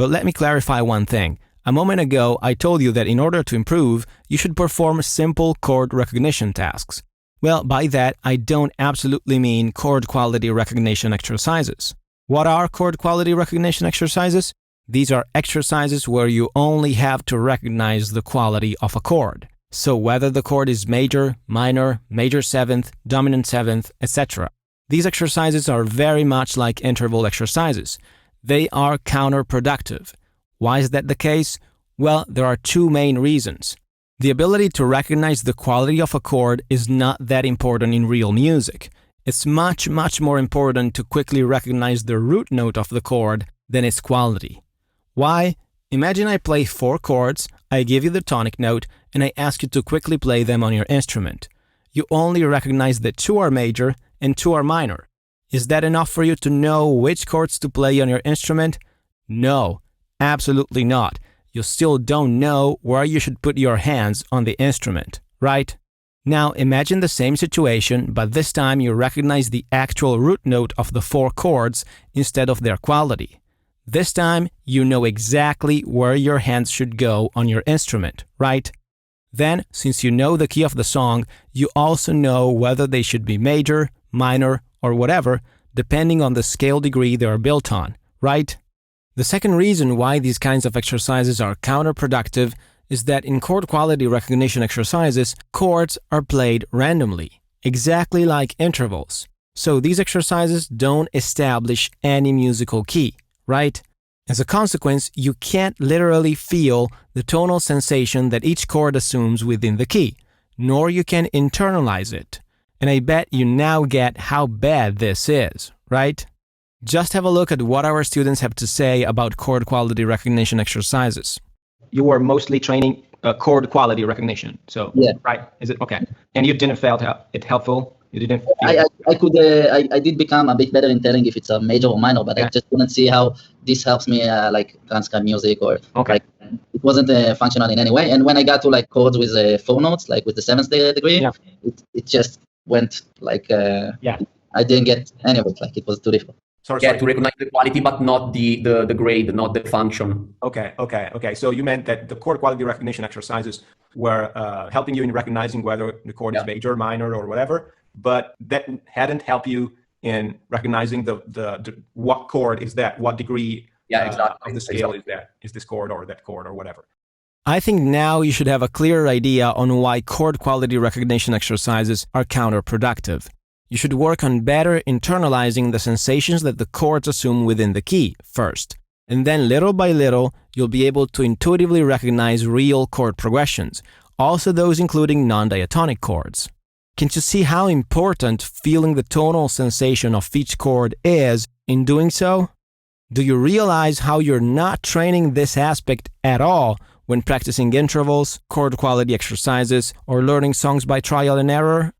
But let me clarify one thing. A moment ago, I told you that in order to improve, you should perform simple chord recognition tasks. Well, by that, I don't absolutely mean chord quality recognition exercises. What are chord quality recognition exercises? These are exercises where you only have to recognize the quality of a chord. So whether the chord is major, minor, major seventh, dominant seventh, etc. These exercises are very much like interval exercises. They are counterproductive. Why is that the case? Well, there are two main reasons. The ability to recognize the quality of a chord is not that important in real music. It's much more important to quickly recognize the root note of the chord than its quality. Why? Imagine I play 4 chords, I give you the tonic note, and I ask you to quickly play them on your instrument. You only recognize that 2 are major and 2 are minor. Is that enough for you to know which chords to play on your instrument? No, absolutely not. You still don't know where you should put your hands on the instrument, right? Now imagine the same situation, but this time you recognize the actual root note of the 4 chords instead of their quality. This time, you know exactly where your hands should go on your instrument, right? Then, since you know the key of the song, you also know whether they should be major, minor, or whatever, depending on the scale degree they are built on, right? The second reason why these kinds of exercises are counterproductive is that in chord quality recognition exercises, chords are played randomly, exactly like intervals. So these exercises don't establish any musical key, right? As a consequence, you can't literally feel the tonal sensation that each chord assumes within the key, nor you can internalize it. And I bet you now get how bad this is, right? Just have a look at what our students have to say about chord quality recognition exercises. You were mostly training chord quality recognition, so yeah, right? Is it okay? And you didn't feel it helpful? You didn't. I did become a bit better in telling if it's a major or minor, but I just couldn't see how this helps me like transcribe music or like it wasn't functional in any way. And when I got to like chords with 4 notes, like with the 7th degree, it just went like I didn't get any of it. Like it was too difficult. Sorry. To recognize the quality, but not the grade, not the function. Okay. So you meant that the chord quality recognition exercises were helping you in recognizing whether the chord is major, minor, or whatever, but that hadn't helped you in recognizing the what chord is that, what degree of the scale is that, is this chord or that chord or whatever. I think now you should have a clearer idea on why chord quality recognition exercises are counterproductive. You should work on better internalizing the sensations that the chords assume within the key first, and then little by little, you'll be able to intuitively recognize real chord progressions, also those including non-diatonic chords. Can't you see how important feeling the tonal sensation of each chord is in doing so? Do you realize how you're not training this aspect at all when practicing intervals, chord quality exercises, or learning songs by trial and error?